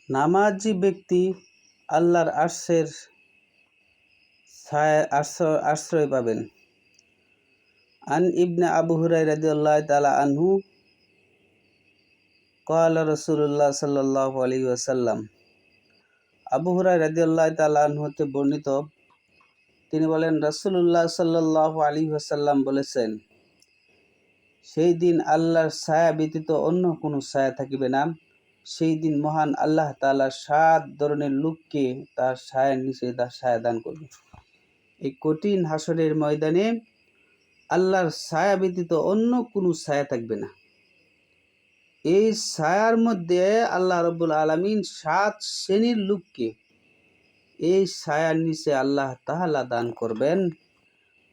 নামাজি ব্যক্তি আল্লাহর আরশের ছায়ায় আশ্রয় পাবেন। আন ইবনে আবু হুরায়রা রাদিয়াল্লাহু তাআলা আনহু ক্বালা রাসূলুল্লাহ সাল্লাল্লাহু আলাইহি ওয়াসাল্লাম, আবু হুরায়রা রাদিয়াল্লাহু তাআলা আনহু হতে বর্ণিত, তিনি বলেন, রাসূলুল্লাহ সাল্লাল্লাহু আলাইহি ওয়াসাল্লাম বলেছেন, সেই দিন আল্লাহর ছায়া ব্যতীত অন্য কোনো ছায়া থাকিবে না। সেই দিন মহান আল্লাহ তাআলা 7 ধরনের লোককে তার ছায়ার নিচে তার ছায়া দান করবে। এই কঠিন হাসরের ময়দানে আল্লাহর ছায়া ব্যতীত অন্য কোনো ছায়া থাকবে না। এই ছায়ার মধ্যে আল্লাহ রাব্বুল আলামিন 7 শ্রেণীর লোককে এই ছায়ার নিচে আল্লাহ তাআলা দান করবেন।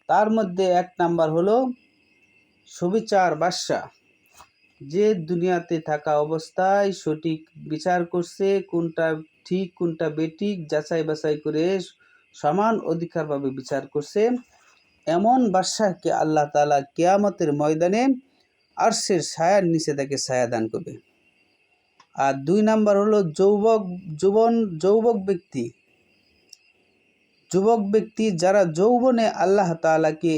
তার মধ্যে 1 নাম্বার হলো সুবিচার বাদশা, যে দুনিয়াতে থাকা অবস্থায় সঠিক বিচার করছে, কোনটা ঠিক কোনটা বেঠিক যাচাই বাছাই করে সমান অধিকারভাবে বিচার করছে, এমন বাদশাকে আল্লাহ তাআলা কিয়ামতের ময়দানে আরশের ছায়ার নিচে তাকে ছায়া দান করবে। আর 2 নাম্বার হলো যুবক ব্যক্তি যারা যৌবনে আল্লাহ তাআলাকে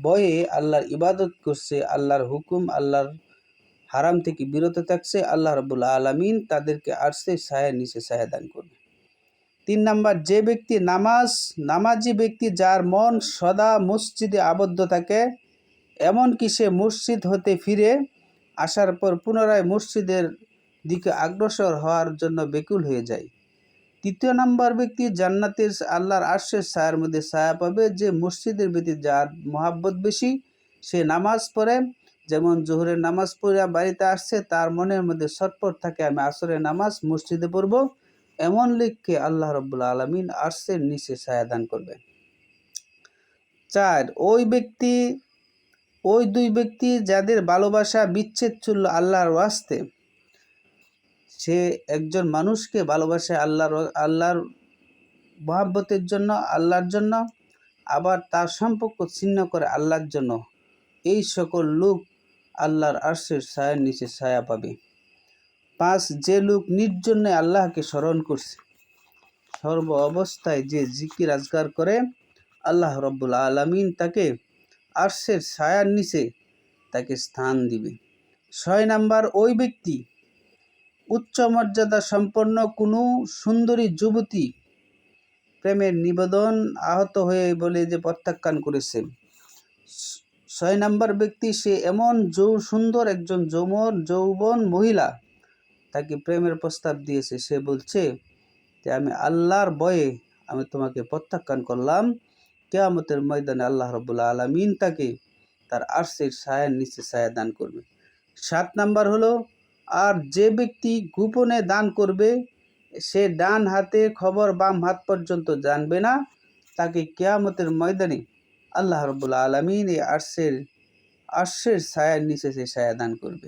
ভয়ে আল্লাহর ইবাদত করছে, আল্লাহর হুকুম আল্লাহর হারাম থেকে বিরত থাকছে, আল্লাহ রাব্বুল আলামিন তাদেরকে আরশের ছায়ার নিচে ছায়া দান করবে। 3 নাম্বার, যে ব্যক্তি নামাজি ব্যক্তি যার মন সদা মসজিদে আবদ্ধ থাকে, এমনকি সে মসজিদ হতে ফিরে আসার পর পুনরায় মসজিদের দিকে অগ্রসর হওয়ার জন্য ব্যাকুল হয়ে যায়। 3 নাম্বার ব্যক্তি জান্নাতের আল্লাহর আরশের ছায়ার মধ্যে ছায়া পাবে, যে মসজিদের প্রতি যার মহাব্বত বেশি, সে নামাজ পড়ে, যেমন জোহরের নামাজ পড়ে বাড়িতে আসছে, তার মনের মধ্যে ছটফট থাকে আমি আসরের নামাজ মসজিদে পড়ব, এমন লোককে আল্লাহ রাব্বুল আলামিন আরশের নিচে ছায়া দান করবেন। 4, ওই দুই ব্যক্তি যাদের ভালোবাসা বিচ্ছেদ ছিল আল্লাহর ওয়াস্তে, সে একজন মানুষকে ভালোবাসে আল্লাহর মহাব্বতের জন্য, আল্লাহর জন্য, আবার তার সম্পর্ক ছিন্ন করে আল্লাহর জন্য, এই সকল লোক আল্লাহর আরশের ছায়ার নিচে ছায়া পাবে। 5, যে লোক নির্জনে আল্লাহকে স্মরণ করছে, সর্ব অবস্থায় যে জিকির আজকার করে, আল্লাহ রাব্বুল আলামিন তাকে আরশের ছায়ার নিচে তাকে স্থান দিবে। 6 নাম্বার, ওই ব্যক্তি উচ্চ মর্যাদা সম্পন্ন কোনো সুন্দরী যুবতী প্রেমের নিবেদন আহত হয়ে বলে যে প্রত্যাখ্যান করেছে। 6 নাম্বার ব্যক্তি, সে এমন সুন্দর একজন যৌবন মহিলা তাকে প্রেমের প্রস্তাব দিয়েছে, সে বলছে যে আমি আল্লাহর ভয়ে আমি তোমাকে প্রত্যাখ্যান করলাম। কিয়ামতের ময়দানে আল্লাহ রাব্বুল আলামিন তাকে তার আরশের ছায়ার নিচে ছায়া দান করবে। 7 নাম্বার হলো, আর যে ব্যক্তি গোপনে দান করবে, সে ডান হাতে খবর বাম হাত পর্যন্ত জানবে না, তাকে কিয়ামতের ময়দানে আল্লাহ রাব্বুল আলামিন এই আরশের ছায়ার নিচে সে ছায়া দান করবে।